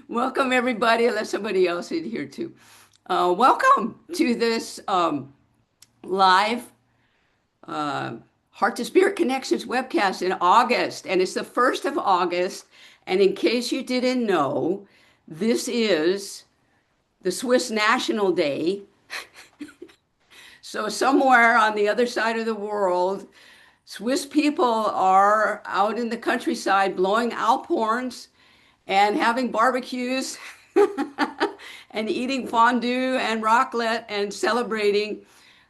Welcome, everybody. Let somebody else in here too. Welcome to this live uh, Heart to Spirit Connections webcast in August. And it's the 1st of August. And in case you didn't know, this is the Swiss National Day. So, somewhere on the other side of the world, Swiss people are out in the countryside blowing Alp horns and having barbecues and eating fondue and raclette and celebrating.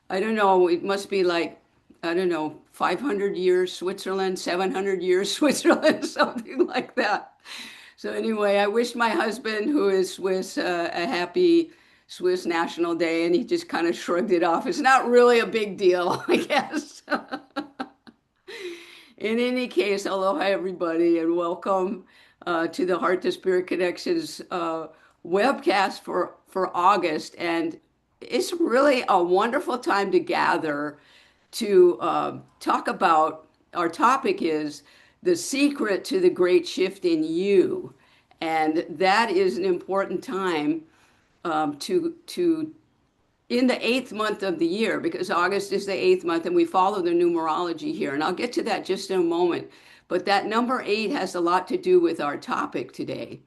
I don't know, it must be like, I don't know, 500 years Switzerland, 700 years Switzerland, something like that. So, anyway, I wish my husband, who is Swiss, a happy Swiss National Day, and he just kind of shrugged it off. It's not really a big deal, I guess. In any case, aloha everybody, and welcome to the Heart to Spirit Connections webcast for August. And it's really a wonderful time to gather to talk about. Our topic is the secret to the great shift in you, and that is an important time to in the eighth month of the year, because August is the eighth month and we follow the numerology here. And I'll get to that just in a moment. But that number eight has a lot to do with our topic today.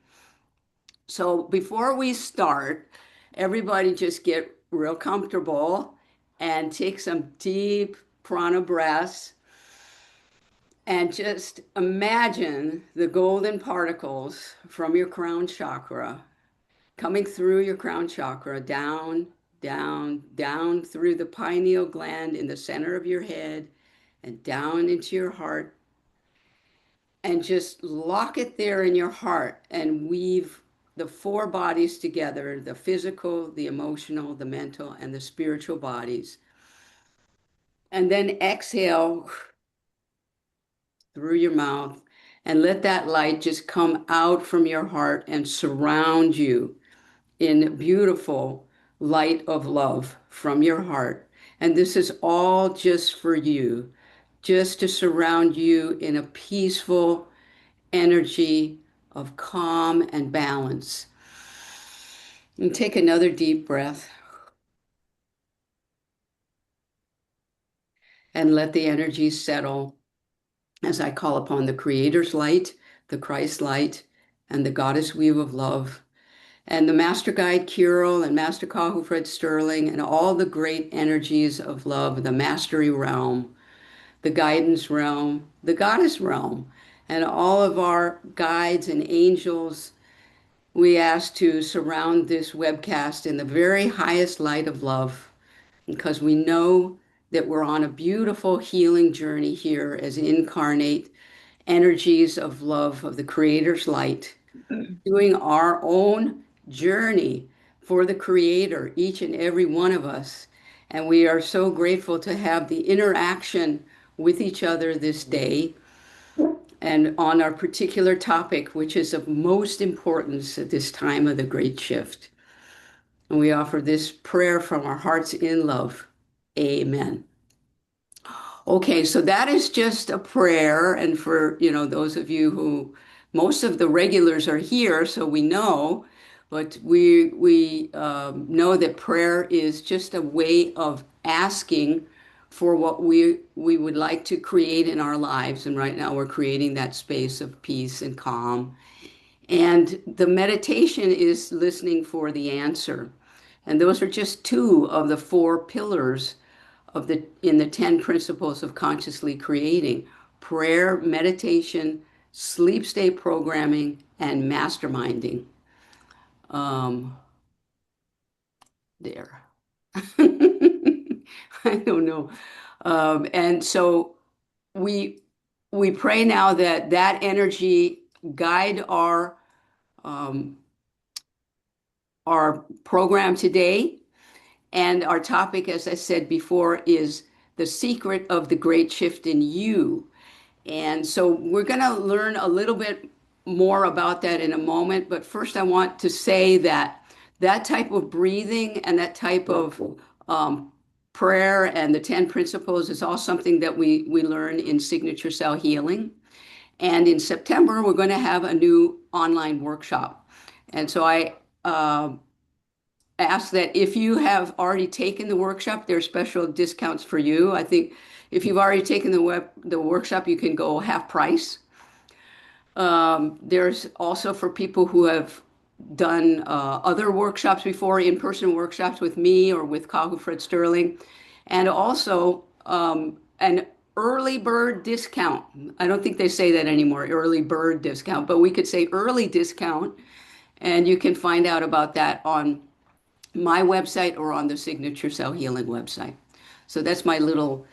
So before we start, everybody just get real comfortable and take some deep prana breaths and just imagine the golden particles from your crown chakra coming through your crown chakra, down, down, down through the pineal gland in the center of your head and down into your heart. And just lock it there in your heart and weave the four bodies together, the physical, the emotional, the mental, and the spiritual bodies. And then exhale through your mouth and let that light just come out from your heart and surround you in beautiful light of love from your heart. And this is all just for you, just to surround you in a peaceful energy of calm and balance. And take another deep breath and let the energy settle as I call upon the Creator's light, the Christ light, and the Goddess weave of love, and the Master Guide Kirill and Master Kahu Fred Sterling, and all the great energies of love, the Mastery realm, the Guidance realm, the Goddess realm, and all of our guides and angels. We ask to surround this webcast in the very highest light of love, because we know that we're on a beautiful healing journey here as incarnate energies of love of the Creator's light, doing our own journey for the Creator, each and every one of us. And we are so grateful to have the interaction with each other this day and on our particular topic, which is of most importance at this time of the great shift. And we offer this prayer from our hearts in love. Amen. Okay, so that is just a prayer. And for, those of you who, most of the regulars are here, so we know, but we know that prayer is just a way of asking for what we would like to create in our lives. And right now we're creating that space of peace and calm. And the meditation is listening for the answer. And those are just two of the four pillars in the 10 principles of consciously creating: prayer, meditation, sleep state programming, and masterminding. Um, there. I don't know. And so we we pray now that that energy guide um, our program today. And our topic, as I said before, is the secret of the great shift in you. And so we're going to learn a little bit more about that in a moment. But first, I want to say that that type of breathing and that type of prayer and the 10 principles is all something that we learn in signature cell healing. And in September, we're going to have a new online workshop. And so I ask that if you have already taken the workshop, there are special discounts for you. I think if you've already taken the workshop, you can go half price. There's also for people who have done other workshops before, in-person workshops with me or with Kahu Fred Sterling, and also an early bird discount. I don't think they say that anymore, early bird discount, but we could say early discount, and you can find out about that on my website or on the Signature Cell Healing website. So that's my little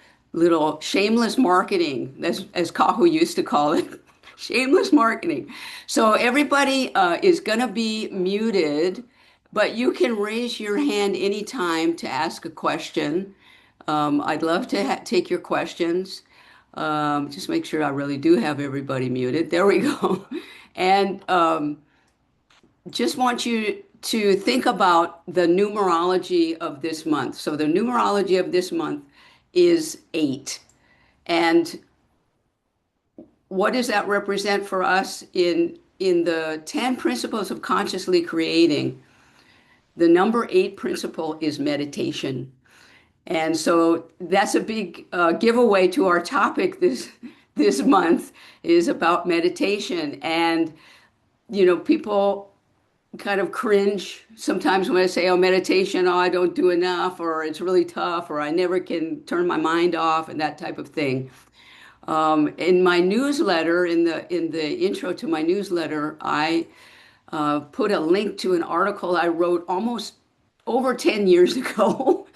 shameless marketing, as Kahu used to call it, shameless marketing. So everybody is going to be muted, but you can raise your hand anytime to ask a question. I'd love to take your questions. Just make sure I really do have everybody muted. There we go. And just want you to think about the numerology of this month. So the numerology of this month is 8. And what does that represent for us in the 10 principles of consciously creating? The number 8 principle is meditation. And so that's a big giveaway to our topic this month is about meditation. And people kind of cringe sometimes when I say, oh, meditation, oh, I don't do enough, or it's really tough, or I never can turn my mind off, and that type of thing. In my newsletter, in the intro to my newsletter, I put a link to an article I wrote almost over 10 years ago,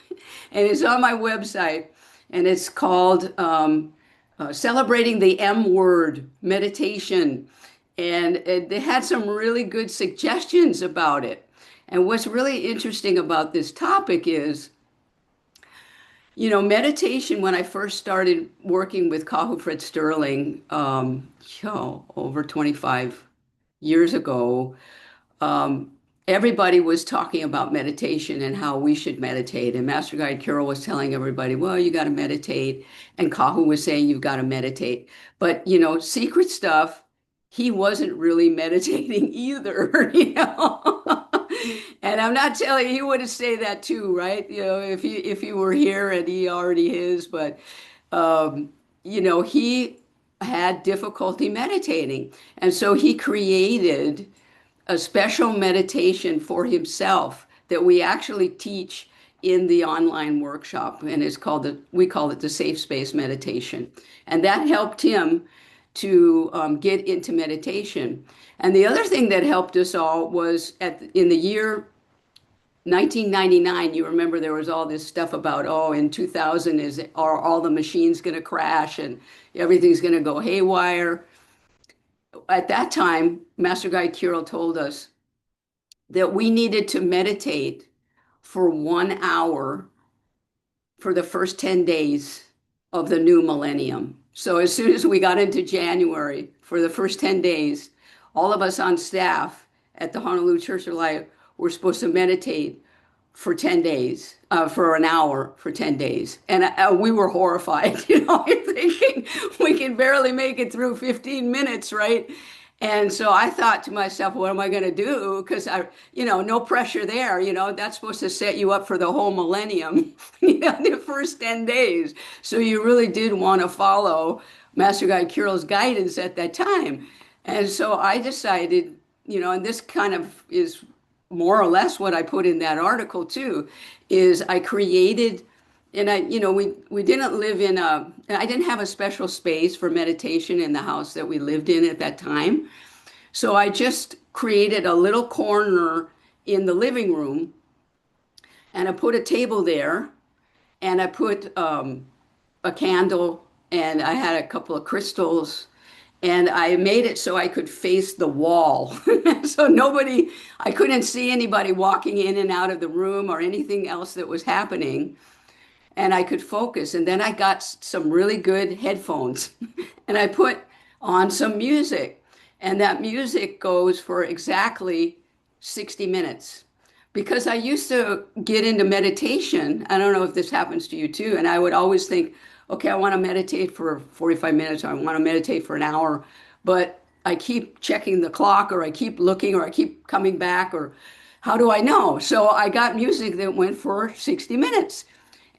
and it's on my website, and it's called Celebrating the M Word Meditation. And they had some really good suggestions about it. And what's really interesting about this topic is, meditation, when I first started working with Kahu Fred Sterling, over 25 years ago, um, everybody was talking about meditation and how we should meditate. And Master Guide Carol was telling everybody, well, you got to meditate. And Kahu was saying, you've got to meditate. But, secret stuff, he wasn't really meditating either, And I'm not telling you, he would have said that too, right? If he were here and he already is, but um, he had difficulty meditating. And so he created a special meditation for himself that we actually teach in the online workshop, and we call it the safe space meditation, and that helped him to get into meditation. And the other thing that helped us all was in the year 1999. You remember there was all this stuff about, oh, in 2000 are all the machines going to crash and everything's going to go haywire. At that time, Master Guide Kirill told us that we needed to meditate for 1 hour for the first 10 days of the new millennium. So as soon as we got into January, for the first 10 days, all of us on staff at the Honolulu Church of Light were supposed to meditate for 10 days, for an hour for 10 days. And we were horrified, thinking we can barely make it through 15 minutes, right? And so I thought to myself, what am I going to do? Because no pressure there, that's supposed to set you up for the whole millennium, the first 10 days. So you really did want to follow Master Guide Kirill's guidance at that time. And so I decided, and this kind of is more or less what I put in that article too, is I created, and we didn't live I didn't have a special space for meditation in the house that we lived in at that time. So I just created a little corner in the living room, and I put a table there, and I put a candle, and I had a couple of crystals, and I made it so I could face the wall. So I couldn't see anybody walking in and out of the room or anything else that was happening. And I could focus. And then I got some really good headphones and I put on some music. And that music goes for exactly 60 minutes. Because I used to get into meditation. I don't know if this happens to you too. And I would always think, okay, I want to meditate for 45 minutes, or I want to meditate for an hour. But I keep checking the clock, or I keep looking, or I keep coming back, or how do I know? So I got music that went for 60 minutes.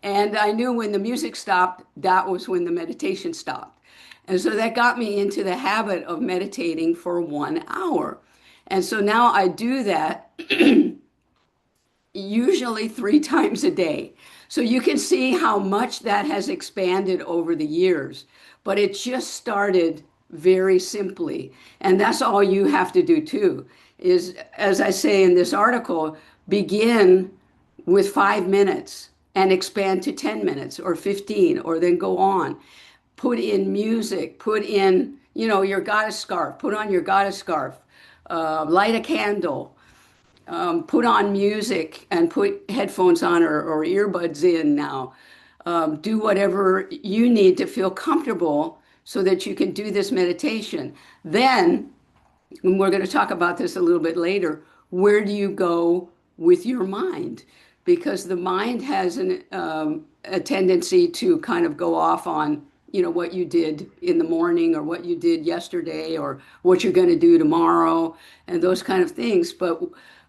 And I knew when the music stopped, that was when the meditation stopped. And so that got me into the habit of meditating for 1 hour. And so now I do that usually 3 times a day. So you can see how much that has expanded over the years. But it just started very simply. And that's all you have to do too, is, as I say in this article, begin with 5 minutes and expand to 10 minutes or 15, or then go on. Put in music, put in, your goddess scarf, put on your goddess scarf, light a candle, put on music and put headphones on, or earbuds in now. Do whatever you need to feel comfortable so that you can do this meditation. Then, and we're going to talk about this a little bit later, where do you go with your mind? Because the mind has a tendency to kind of go off on, what you did in the morning, or what you did yesterday, or what you're going to do tomorrow, and those kind of things. But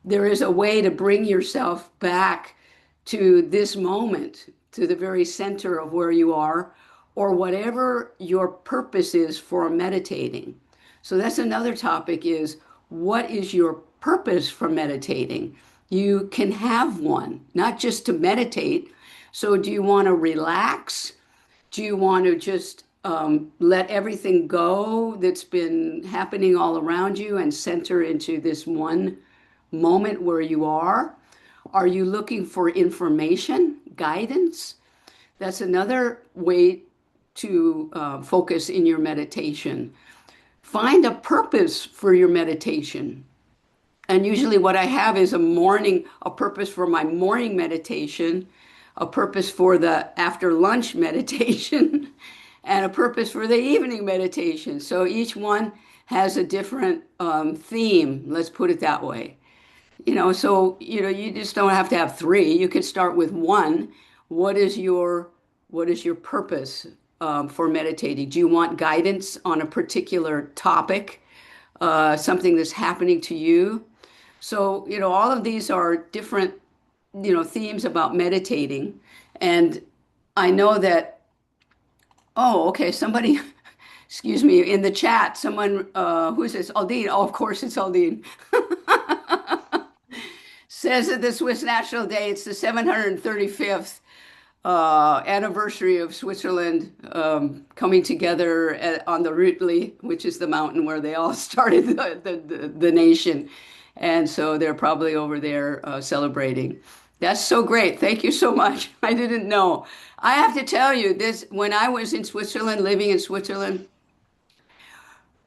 there is a way to bring yourself back to this moment, to the very center of where you are, or whatever your purpose is for meditating. So that's another topic, is what is your purpose for meditating? You can have one, not just to meditate. So do you want to relax? Do you want to just let everything go that's been happening all around you and center into this one moment where you are? Are you looking for information, guidance? That's another way to focus in your meditation. Find a purpose for your meditation. And usually what I have is a purpose for my morning meditation, a purpose for the after lunch meditation, and a purpose for the evening meditation. So each one has a different theme, let's put it that way. So you just don't have to have three. You could start with one. What is your purpose for meditating? Do you want guidance on a particular topic, something that's happening to you? So, all of these are different, themes about meditating. And I know that, oh, okay, somebody, excuse me, in the chat, someone, who is this? Aldine. Oh, of course it's Aldine. Says that the Swiss National Day, it's the 735th anniversary of Switzerland coming together on the Rütli, which is the mountain where they all started the nation. And so they're probably over there celebrating. That's so great. Thank you so much. I didn't know. I have to tell you this, when I was in Switzerland, living in Switzerland,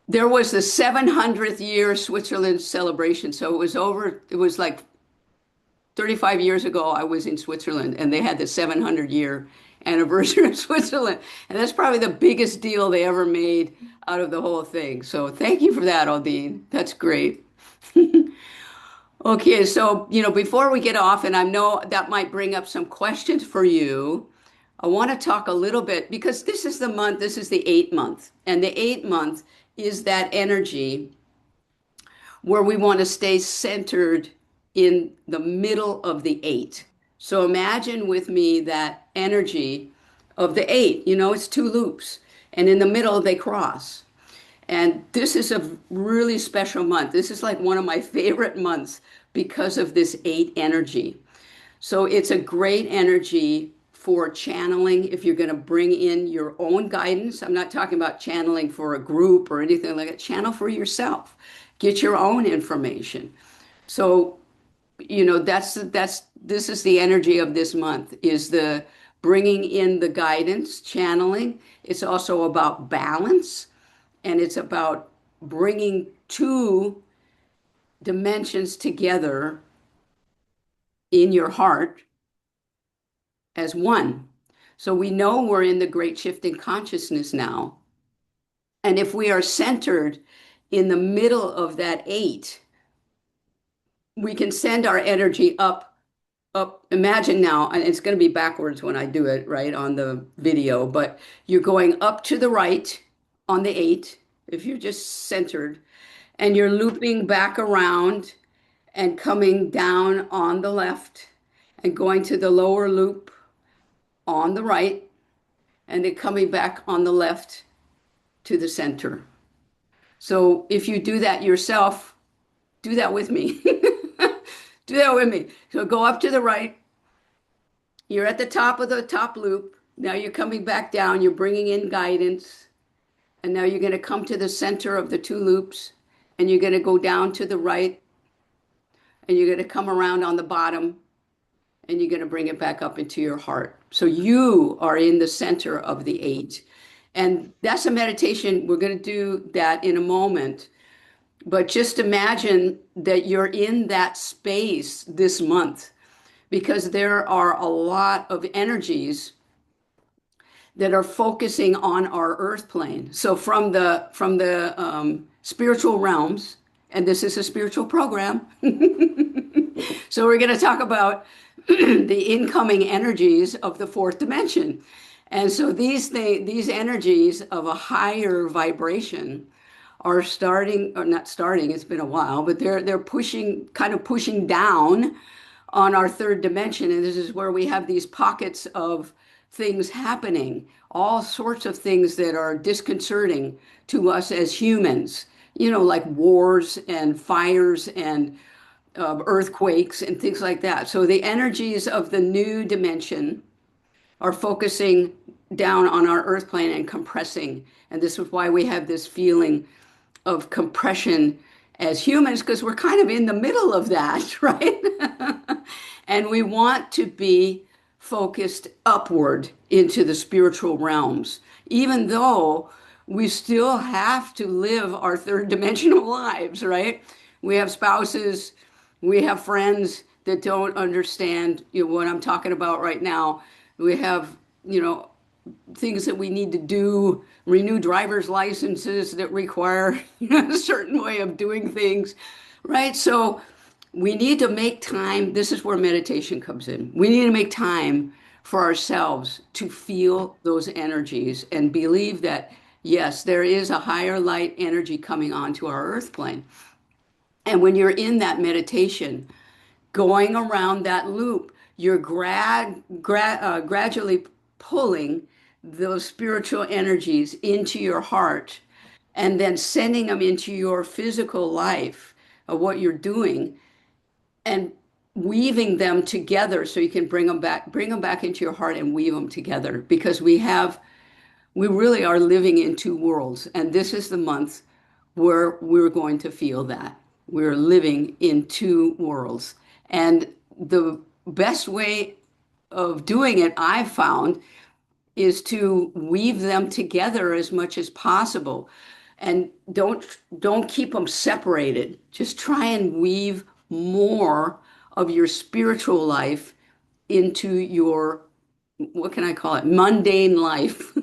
there was the 700th year Switzerland celebration. So it was like 35 years ago, I was in Switzerland, and they had the 700-year anniversary of Switzerland. And that's probably the biggest deal they ever made out of the whole thing. So thank you for that, Aldine. That's great. Okay, so, before we get off, and I know that might bring up some questions for you, I want to talk a little bit, because this is the month, this is the 8th month. And the 8th month is that energy where we want to stay centered in the middle of the eight. So imagine with me that energy of the eight, it's two loops, and in the middle they cross. And this is a really special month. This is like one of my favorite months because of this eight energy. So it's a great energy for channeling if you're going to bring in your own guidance. I'm not talking about channeling for a group or anything like that. Channel for yourself. Get your own information. So, this is the energy of this month, is the bringing in the guidance, channeling. It's also about balance, and it's about bringing two dimensions together in your heart as one. So we know we're in the great shift in consciousness now. And if we are centered in the middle of that eight, we can send our energy up, up. Imagine now, and it's going to be backwards when I do it, right, on the video, but you're going up to the right on the eight, if you're just centered, and you're looping back around and coming down on the left and going to the lower loop on the right, and then coming back on the left to the center. So if you do that yourself, do that with me. Do that with me. So go up to the right. You're at the top of the top loop. Now you're coming back down. You're bringing in guidance. And now you're going to come to the center of the two loops. And you're going to go down to the right. And you're going to come around on the bottom. And you're going to bring it back up into your heart. So you are in the center of the eight. And that's a meditation. We're going to do that in a moment. But just imagine that you're in that space this month because there are a lot of energies that are focusing on our earth plane. So from the spiritual realms, and this is a spiritual program. So we're going to talk about the incoming energies of the fourth dimension. And so these energies of a higher vibration are starting, or not starting, it's been a while, but they're pushing, kind of pushing down on our third dimension. And this is where we have these pockets of things happening, all sorts of things that are disconcerting to us as humans, like wars and fires and earthquakes and things like that. So the energies of the new dimension are focusing down on our earth plane and compressing. And this is why we have this feeling of compression as humans, because we're kind of in the middle of that, right? And we want to be focused upward into the spiritual realms, even though we still have to live our third dimensional lives, right? We have spouses, we have friends that don't understand, what I'm talking about right now. We have, things that we need to do, renew driver's licenses that require a certain way of doing things, right? So we need to make time. This is where meditation comes in. We need to make time for ourselves to feel those energies and believe that, yes, there is a higher light energy coming onto our earth plane. And when you're in that meditation, going around that loop, you're gradually pulling those spiritual energies into your heart and then sending them into your physical life of what you're doing and weaving them together so you can bring them back into your heart and weave them together because we really are living in two worlds. And this is the month where we're going to feel that. We're living in two worlds. And the best way of doing it, I've found, is to weave them together as much as possible. And don't keep them separated. Just try and weave more of your spiritual life into your, what can I call it, mundane life.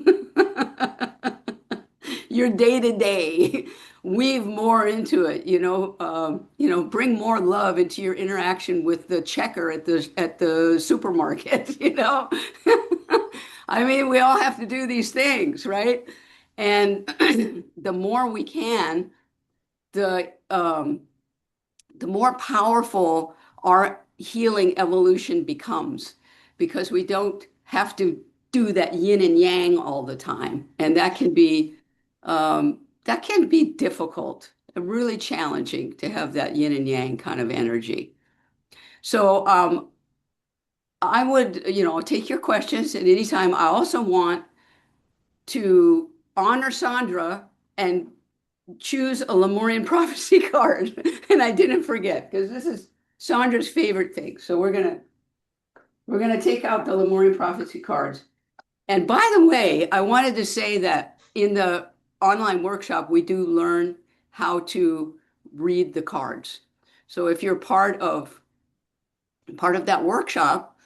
Your day to day, weave more into it, bring more love into your interaction with the checker at the supermarket. I mean, we all have to do these things, right? And the more we can, the more powerful our healing evolution becomes because we don't have to do that yin and yang all the time. And that can be difficult, really challenging to have that yin and yang kind of energy. So I would, take your questions at any time. I also want to honor Sandra and choose a Lemurian prophecy card. And I didn't forget because this is Sandra's favorite thing. So we're gonna take out the Lemurian prophecy cards. And by the way, I wanted to say that in the online workshop, we do learn how to read the cards. So if you're part of that workshop,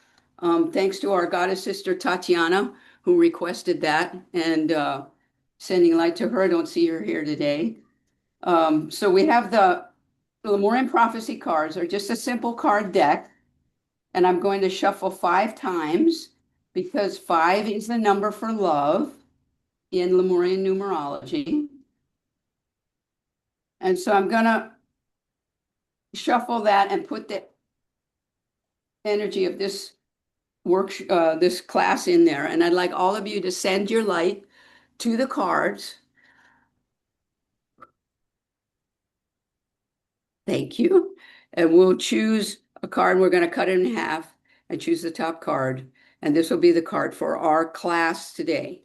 thanks to our goddess sister Tatiana, who requested that, and sending light to her. I don't see her here today. So we have the Lemurian prophecy cards are just a simple card deck, and I'm going to shuffle 5 times because 5 is the number for love in Lemurian numerology. And so I'm gonna shuffle that and put the energy of this class in there. And I'd like all of you to send your light to the cards. Thank you. And we'll choose a card. We're going to cut it in half and choose the top card. And this will be the card for our class today.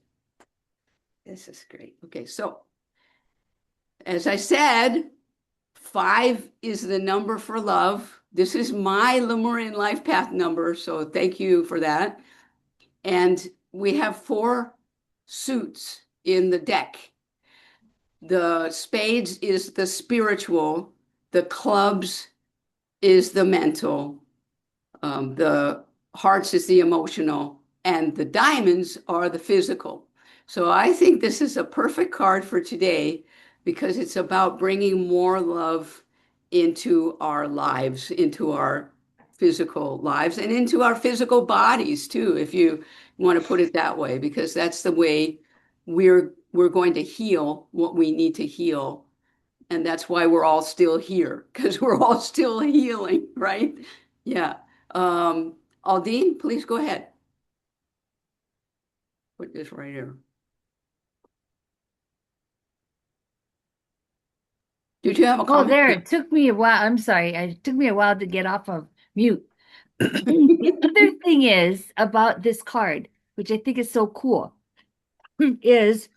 This is great. Okay, so as I said, 5 is the number for love. This is my Lemurian life path number, so thank you for that. And we have 4 suits in the deck. The spades is the spiritual, the clubs is the mental, the hearts is the emotional, and the diamonds are the physical. So I think this is a perfect card for today because it's about bringing more love into our lives, into our physical lives, and into our physical bodies too, if you want to put it that way, because that's the way we're going to heal what we need to heal. And that's why we're all still here, because we're all still healing, right? Yeah. Aldine, please go ahead. Put this right here. Did you have a Oh, comment? there. It took me a while. I'm sorry. It took me a while to get off of mute. The other thing is about this card, which I think is so cool, is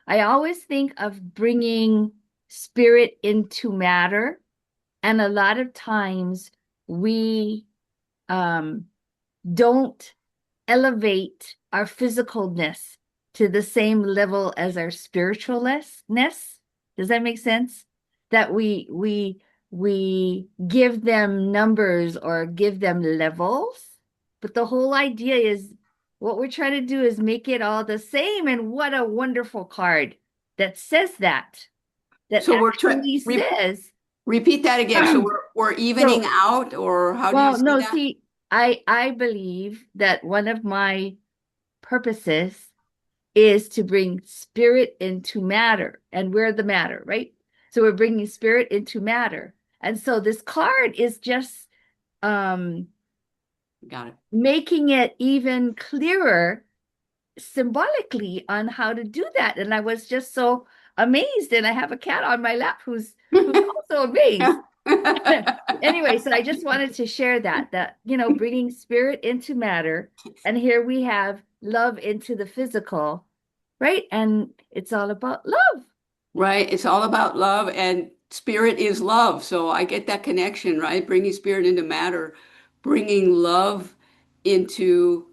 I always think of bringing spirit into matter. And a lot of times we um, don't elevate our physicalness to the same level as our spiritualness. Does that make sense? That we give them numbers or give them levels, but the whole idea is what we're trying to do is make it all the same. And what a wonderful card that says that, that So we're actually says, repeat that again. So we're evening so out, or how do you well, see no, that? see, I believe that one of my purposes is to bring spirit into matter, and we're the matter, right? So we're bringing spirit into matter. And so this card is just um Got it. making it even clearer symbolically on how to do that. And I was just so amazed. And I have a cat on my lap who's also amazed. Anyway, so I just wanted to share that bringing spirit into matter, and here we have love into the physical, right? And it's all about love. Right. It's all about love, and spirit is love. So I get that connection, right? Bringing spirit into matter, bringing love into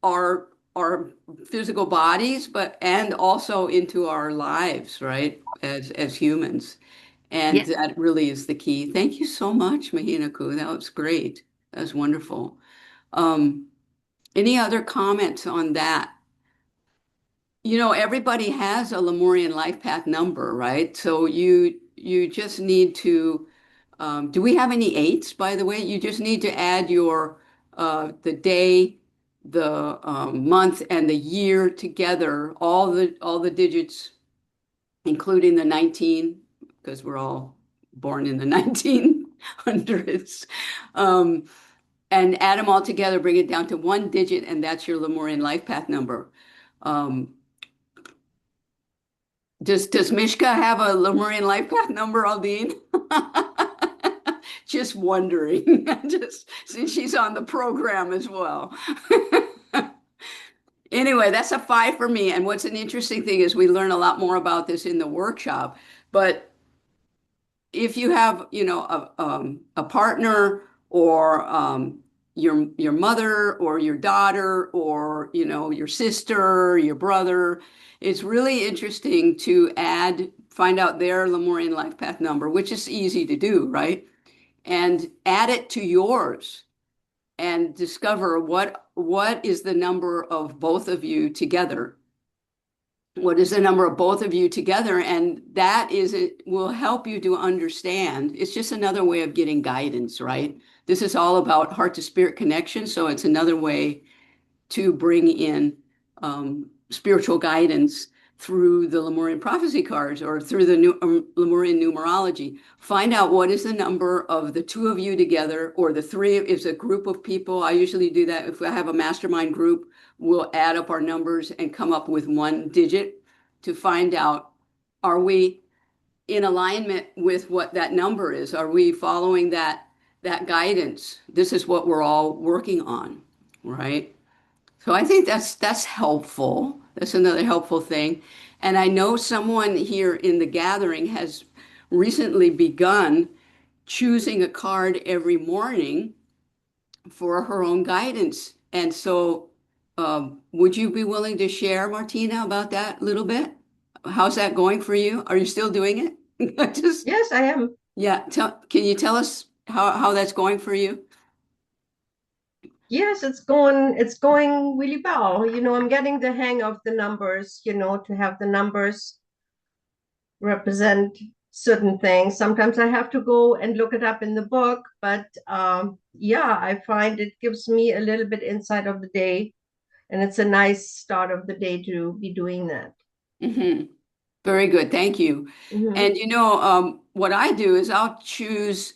our our physical bodies, but and also into our lives, right? As humans. And Yeah. that really is the key. Thank you so much, Mahinaku. That was great. That was wonderful. Um, any other comments on that? Everybody has a Lemurian life path number, right? So you just need to do we have any eights, by the way? You just need to add your the day, the month, and the year together, all the digits, including the 19, because we're all born in the 1900s. Um, and add them all together, bring it down to 1 digit, and that's your Lemurian life path number. Um, does Mishka have a Lemurian life path number, Aldine? Just wondering, just since she's on the program as well. Anyway, that's a 5 for me. And what's an interesting thing is we learn a lot more about this in the workshop. But if you have, a partner, or your mother or your daughter, or your sister, your brother, it's really interesting to find out their Lemurian life path number, which is easy to do, right? And add it to yours and discover what is the number of both of you together. What is the number of both of you together? And that is it will help you to understand. It's just another way of getting guidance, right? This is all about heart to spirit connection. So it's another way to bring in spiritual guidance through the Lemurian prophecy cards or through the Lemurian numerology. Find out what is the number of the two of you together, or the three if it's a group of people. I usually do that. If I have a mastermind group, we'll add up our numbers and come up with one digit to find out, are we in alignment with what that number is? Are we following that guidance? This is what we're all working on, right? So I think that's helpful. That's another helpful thing. And I know someone here in the gathering has recently begun choosing a card every morning for her own guidance. And so, would you be willing to share, Martina, about that a little bit? How's that going for you? Are you still doing it? Just Yes, I am. yeah. Can you tell us how that's going for you? Yes, it's going really well. I'm getting the hang of the numbers, to have the numbers represent certain things. Sometimes I have to go and look it up in the book, but yeah, I find it gives me a little bit insight of the day, and it's a nice start of the day to be doing that. Hmm. Very good. Thank you. Hmm. And what I do is I'll choose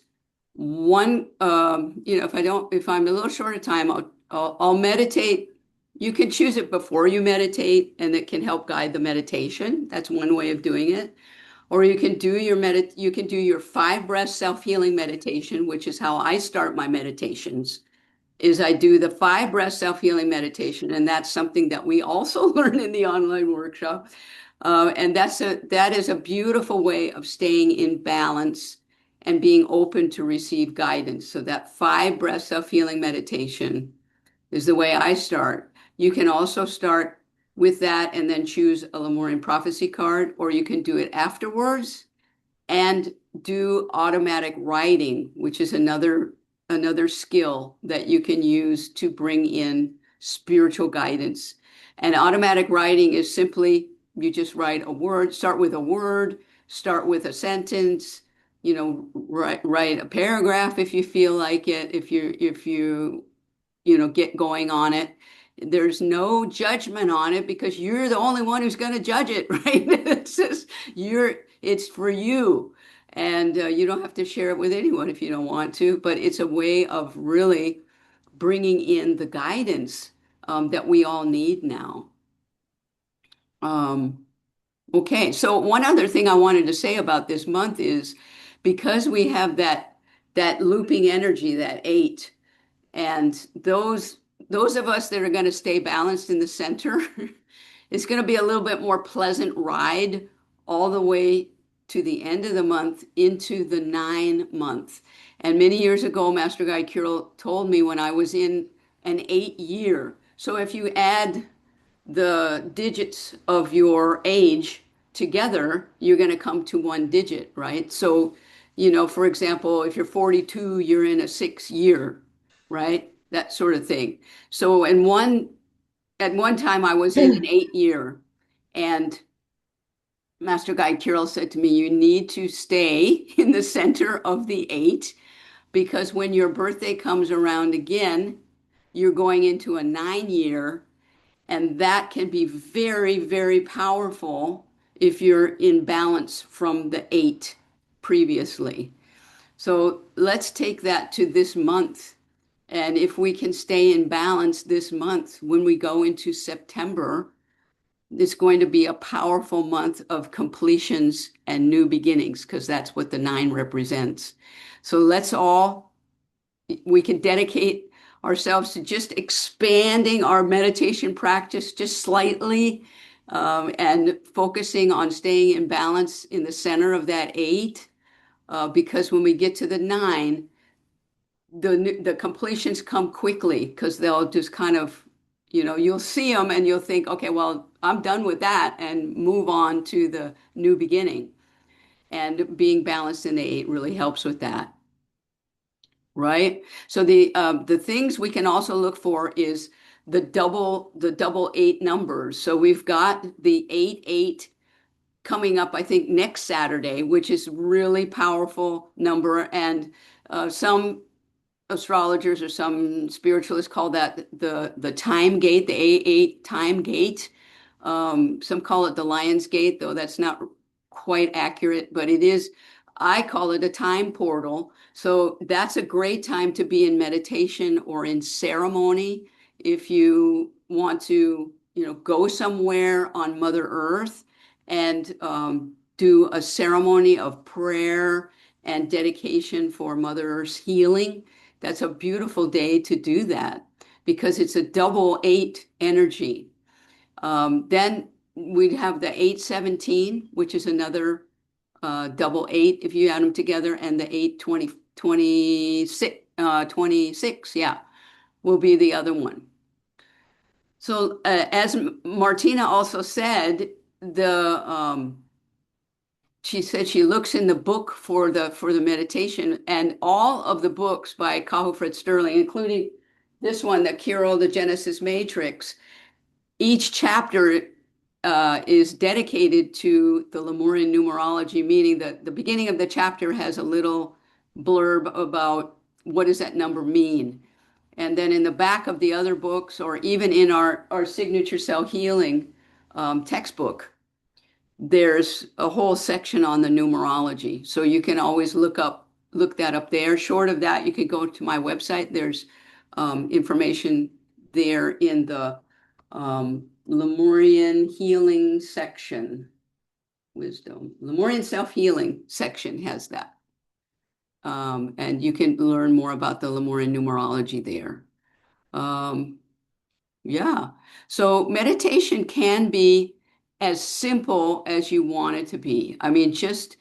one, if I'm a little short of time, I'll meditate. You can choose it before you meditate, and it can help guide the meditation. That's one way of doing it. Or you can do your 5 breath self-healing meditation, which is how I start my meditations, is I do the 5 breath self-healing meditation, and that's something that we also learn in the online workshop. And that is a beautiful way of staying in balance and being open to receive guidance. So that 5 breath self-healing meditation is the way I start. You can also start with that and then choose a Lemurian prophecy card, or you can do it afterwards and do automatic writing, which is another skill that you can use to bring in spiritual guidance. And automatic writing is simply you just write a word, start with a sentence, write a paragraph if you feel like it, if you get going on it. There's no judgment on it because you're the only one who's going to judge it, right? It's for you. And you don't have to share it with anyone if you don't want to, but it's a way of really bringing in the guidance that we all need now. Um, okay, so one other thing I wanted to say about this month is because we have that looping energy, that 8. And those of us that are going to stay balanced in the center, it's going to be a little bit more pleasant ride all the way to the end of the month into the 9 month. And many years ago, Master Guy Kirill told me when I was in an 8 year. So if you add the digits of your age together, you're going to come to one digit, right? So, for example, if you're 42, you're in a 6 year, right? That sort of thing. So, at one time, I was in an 8 year, and Master Guide Kirill said to me, "You need to stay in the center of the 8 because when your birthday comes around again, you're going into a 9 year." And that can be very, very powerful if you're in balance from the 8 previously. So let's take that to this month. And if we can stay in balance this month, when we go into September, it's going to be a powerful month of completions and new beginnings because that's what the 9 represents. So we can dedicate ourselves to just expanding our meditation practice just slightly, and focusing on staying in balance in the center of that 8. Because when we get to the 9, the completions come quickly because they'll just kind of, you'll see them and you'll think, okay, well, I'm done with that and move on to the new beginning. And being balanced in the 8 really helps with that. Right? So the things we can also look for is the double 8 numbers. So we've got the 8 coming up, I think, next Saturday, which is really powerful number. And some astrologers or some spiritualists call that the time gate, the A8 time gate. Some call it the Lion's Gate, though that's not quite accurate, but it is, I call it a time portal. So that's a great time to be in meditation or in ceremony if you want to, go somewhere on Mother Earth and do a ceremony of prayer and dedication for Mother Earth's healing. That's a beautiful day to do that because it's a double eight energy. Then we'd have the 817, which is another double eight if you add them together, and the 820, 26, yeah, will be the other one. So as Martina also said, she said she looks in the book for the meditation, and all of the books by Kahu Fred Sterling, including this one, the Kiro, the Genesis Matrix, each chapter is dedicated to the Lemurian numerology, meaning that the beginning of the chapter has a little blurb about what does that number mean. And then in the back of the other books, or even in our signature cell healing textbook, there's a whole section on the numerology. So you can always look that up there. Short of that, you could go to my website. There's information there in the Lemurian healing section. Wisdom. Lemurian self-healing section has that. And you can learn more about the Lemurian numerology there. Yeah. So meditation can be as simple as you want it to be. I mean, just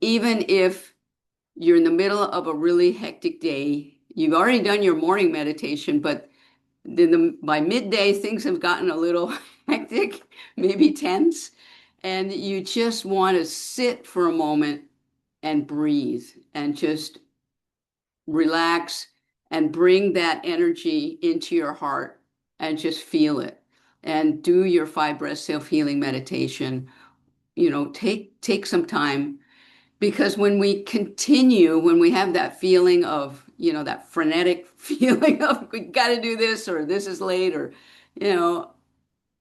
even if you're in the middle of a really hectic day, you've already done your morning meditation, but then by midday, things have gotten a little hectic, maybe tense, and you just want to sit for a moment and breathe and just relax and bring that energy into your heart and just feel it and do your 5 breath self-healing meditation. Take some time, because when we have that feeling of, that frenetic feeling of we got to do this, or this is late, or,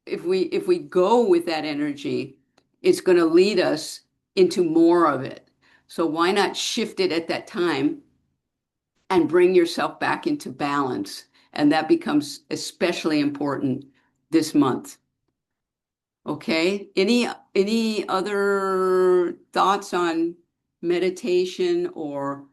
if we go with that energy, it's going to lead us into more of it. So why not shift it at that time and bring yourself back into balance? And that becomes especially important this month. Okay. Any other thoughts on meditation, or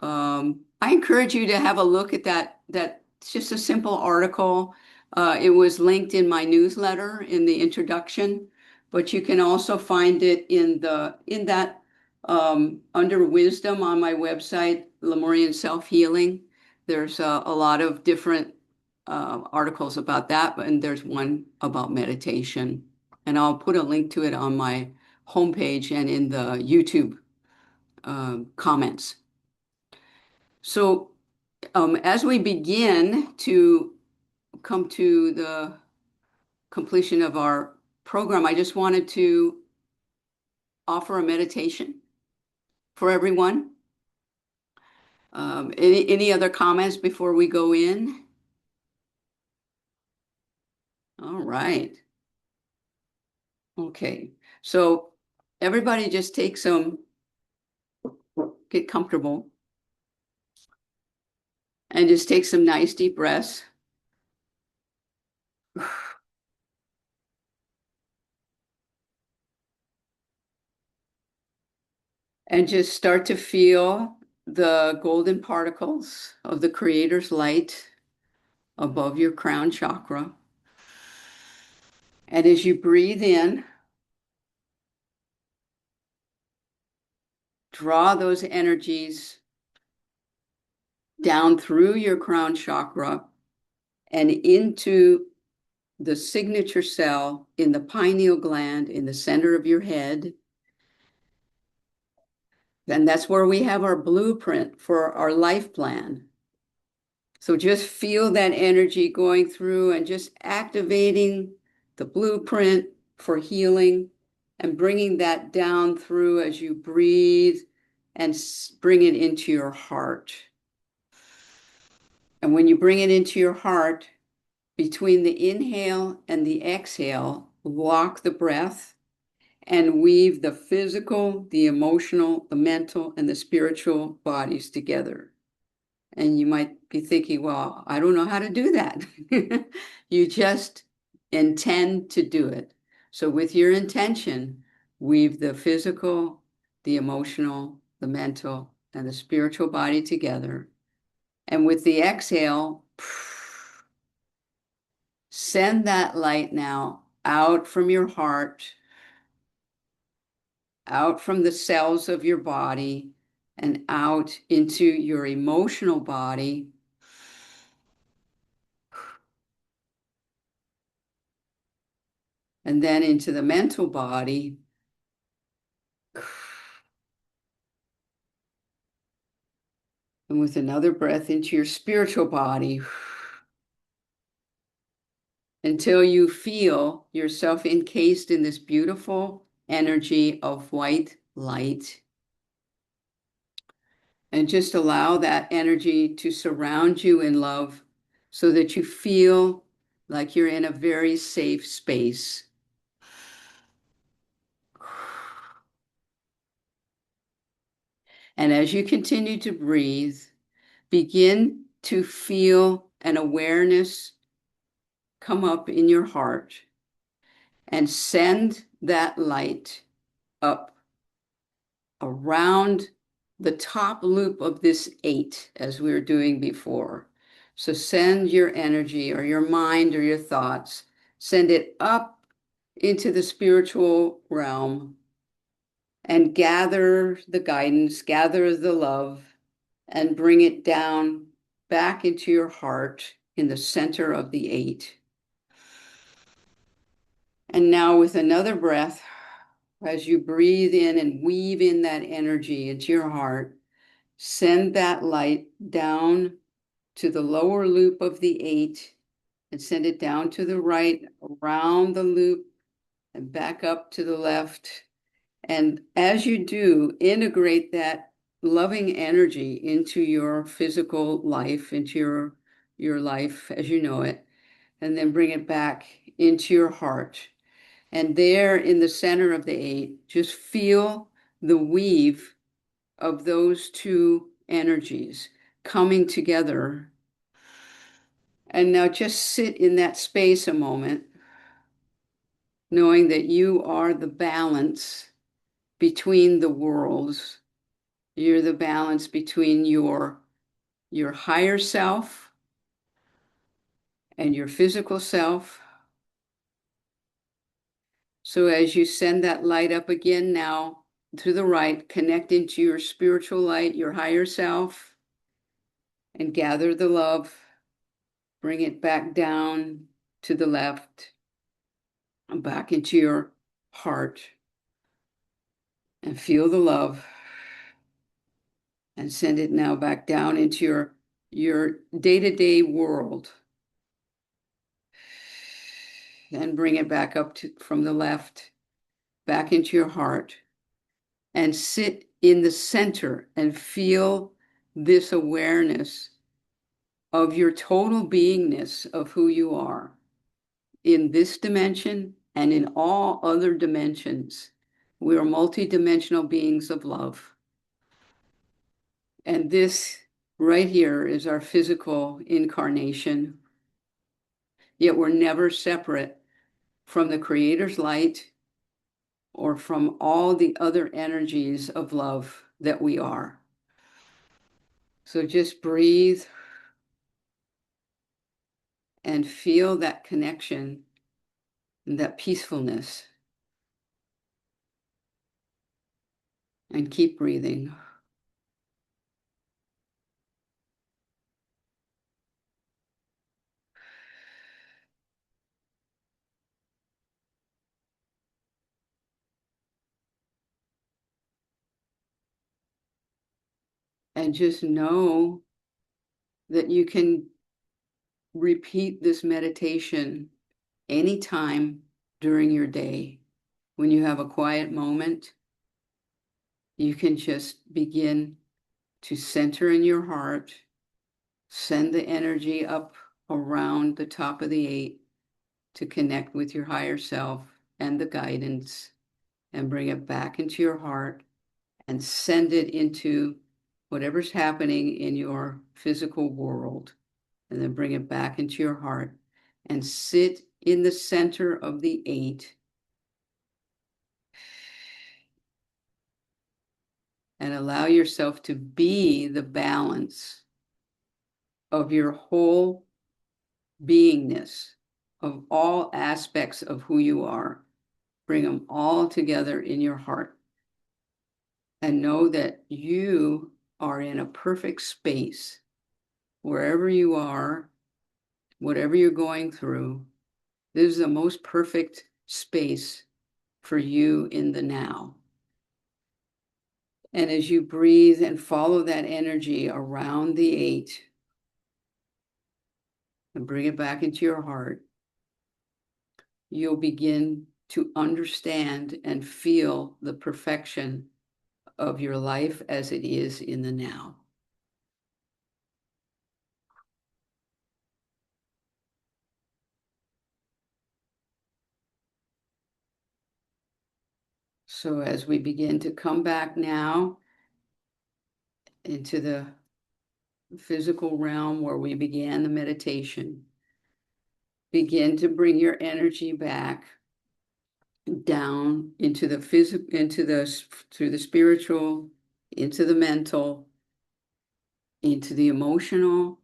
I encourage you to have a look at that. That's just a simple article. It was linked in my newsletter in the introduction, but you can also find it in that under wisdom on my website, Lemurian Self-Healing. There's a lot of different articles about that, and there's one about meditation. And I'll put a link to it on my homepage and in the YouTube comments. So as we begin to come to the completion of our program, I just wanted to offer a meditation for everyone. Any other comments before we go in? All right. Okay. So everybody just get comfortable and just take some nice deep breaths. And just start to feel the golden particles of the Creator's light above your crown chakra. And as you breathe in, draw those energies down through your crown chakra and into the signature cell in the pineal gland in the center of your head. And that's where we have our blueprint for our life plan. So just feel that energy going through and just activating the blueprint for healing and bringing that down through as you breathe and bring it into your heart. And when you bring it into your heart, between the inhale and the exhale, lock the breath, and weave the physical, the emotional, the mental, and the spiritual bodies together. And you might be thinking, well, I don't know how to do that. You just intend to do it. So with your intention, weave the physical, the emotional, the mental, and the spiritual body together. And with the exhale, send that light now out from your heart, out from the cells of your body, and out into your emotional body, and then into the mental body, and with another breath into your spiritual body, until you feel yourself encased in this beautiful energy of white light. And just allow that energy to surround you in love so that you feel like you're in a very safe space. And as you continue to breathe, begin to feel an awareness come up in your heart and send that light up around the top loop of this 8, as we were doing before. So send your energy or your mind or your thoughts, send it up into the spiritual realm and gather the guidance, gather the love, and bring it down back into your heart in the center of the 8. And now with another breath, as you breathe in and weave in that energy into your heart, send that light down to the lower loop of the 8 and send it down to the right, around the loop, and back up to the left. And as you do, integrate that loving energy into your physical life, into your life as you know it, and then bring it back into your heart. And there in the center of the 8, just feel the weave of those two energies coming together. And now just sit in that space a moment, knowing that you are the balance between the worlds. You're the balance between your higher self and your physical self. So as you send that light up again now to the right, connect into your spiritual light, your higher self, and gather the love. Bring it back down to the left and back into your heart and feel the love and send it now back down into your day-to-day world. Then bring it back up from the left, back into your heart, and sit in the center and feel this awareness of your total beingness of who you are in this dimension and in all other dimensions. We are multidimensional beings of love. And this right here is our physical incarnation. Yet we're never separate from the Creator's light or from all the other energies of love that we are. So just breathe and feel that connection and that peacefulness. And keep breathing. And just know that you can repeat this meditation anytime during your day. When you have a quiet moment, you can just begin to center in your heart, send the energy up around the top of the 8 to connect with your higher self, and the guidance and bring it back into your heart and send it into whatever's happening in your physical world, and then bring it back into your heart and sit in the center of the 8 and allow yourself to be the balance of your whole beingness, of all aspects of who you are. Bring them all together in your heart and know that you are in a perfect space wherever you are, whatever you're going through. This is the most perfect space for you in the now. And as you breathe and follow that energy around the 8 and bring it back into your heart, you'll begin to understand and feel the perfection of your life as it is in the now. So as we begin to come back now into the physical realm where we began the meditation, begin to bring your energy back down into the physical, through the spiritual, into the mental, into the emotional,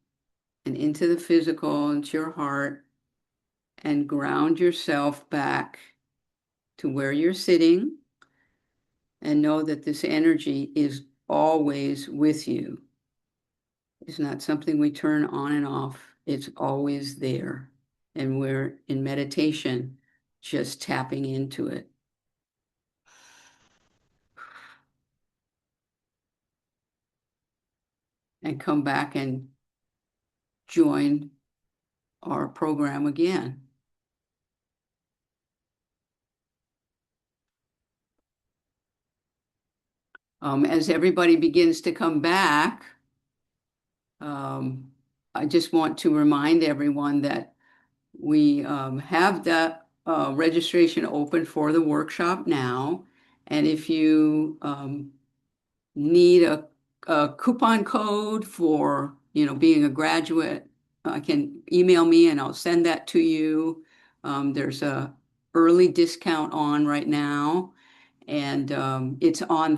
and into the physical, into your heart, and ground yourself back to where you're sitting, and know that this energy is always with you. It's not something we turn on and off. It's always there. And we're in meditation, just tapping into it. And come back and join our program again. As everybody begins to come back, I just want to remind everyone that we have the registration open for the workshop now. And if you need a coupon code for, being a graduate, can email me and I'll send that to you. There's a early discount on right now, and it's on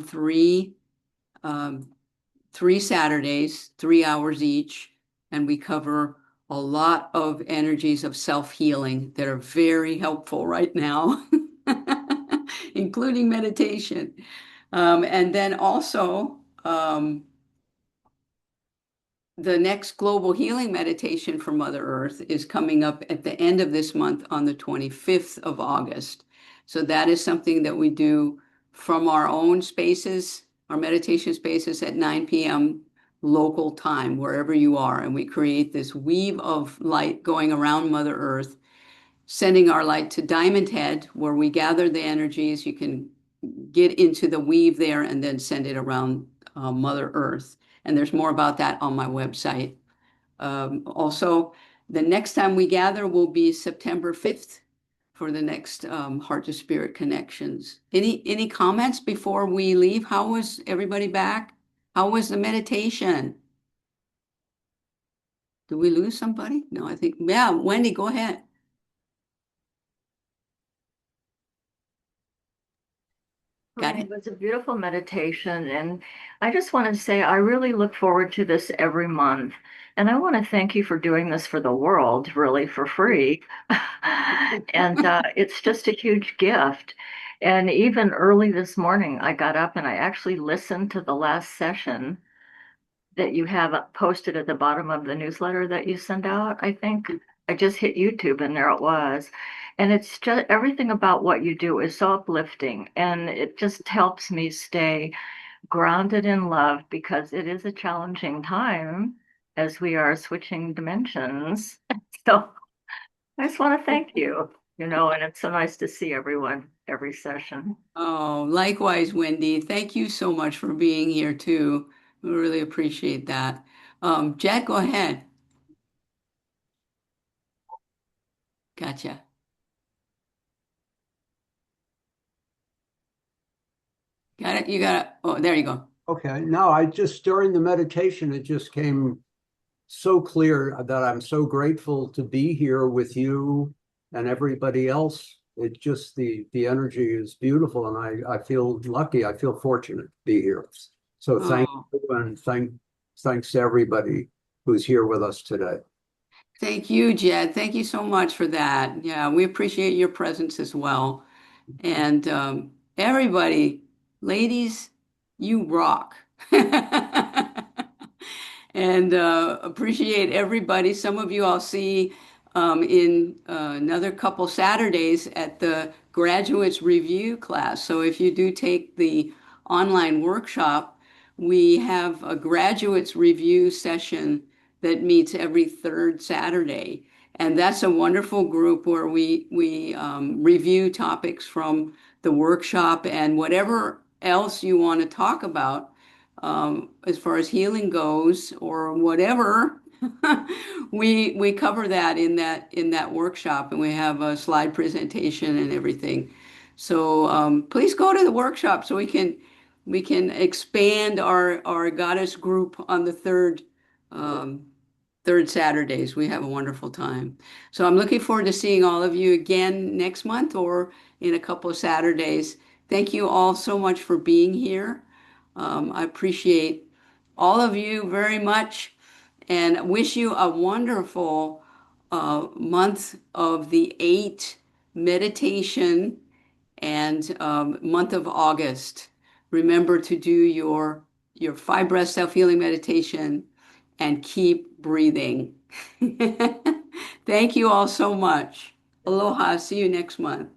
um, three Saturdays, 3 hours each, and we cover a lot of energies of self-healing that are very helpful right now, including meditation. And then also, the next global healing meditation for Mother Earth is coming up at the end of this month on the 25th of August. So that is something that we do from our own spaces, our meditation spaces at 9 p.m. local time, wherever you are. And we create this weave of light going around Mother Earth, sending our light to Diamond Head, where we gather the energies. You can get into the weave there and then send it around Mother Earth. And there's more about that on my website. Also, the next time we gather will be September 5th for the next Heart to Spirit Connections. Any comments before we leave? How was everybody back? How was the meditation? Did we lose somebody? No, I think, yeah, Wendy, go ahead. Got It it? was a beautiful meditation. And I just want to say, I really look forward to this every month. And I want to thank you for doing this for the world, really for free. And it's just a huge gift. And even early this morning, I got up and I actually listened to the last session that you have posted at the bottom of the newsletter that you send out. I think I just hit YouTube and there it was. And it's just everything about what you do is so uplifting, and it just helps me stay grounded in love because it is a challenging time as we are switching dimensions. So I just want to thank you, and it's so nice to see everyone every session. Oh, likewise, Wendy. Thank you so much for being here too. We really appreciate that. Jack, go ahead. Gotcha. Got it? You got it. Oh, there you go. Okay. No, I just during the meditation, it just came so clear that I'm so grateful to be here with you and everybody else. It just the energy is beautiful, and I feel lucky. I feel fortunate to be here. So thank Oh, you, and thanks to everybody who's here with us today. thank you, Jed. Thank you so much for that. Yeah, we appreciate your presence as well. And everybody, ladies, you rock. And appreciate everybody. Some of you I'll see in another couple Saturdays at the graduates review class. So if you do take the online workshop, we have a graduates review session that meets every third Saturday. And that's a wonderful group where we review topics from the workshop and whatever else you want to talk about as far as healing goes or whatever. We cover that in that workshop, and we have a slide presentation and everything. So please go to the workshop so we can expand our goddess group on the um, third Saturdays. We have a wonderful time. So I'm looking forward to seeing all of you again next month or in a couple of Saturdays. Thank you all so much for being here. I appreciate all of you very much and wish you a wonderful month of the eight meditation and month of August. Remember to do your 5 breath self-healing meditation and keep breathing. Thank you all so much. Aloha. See you next month.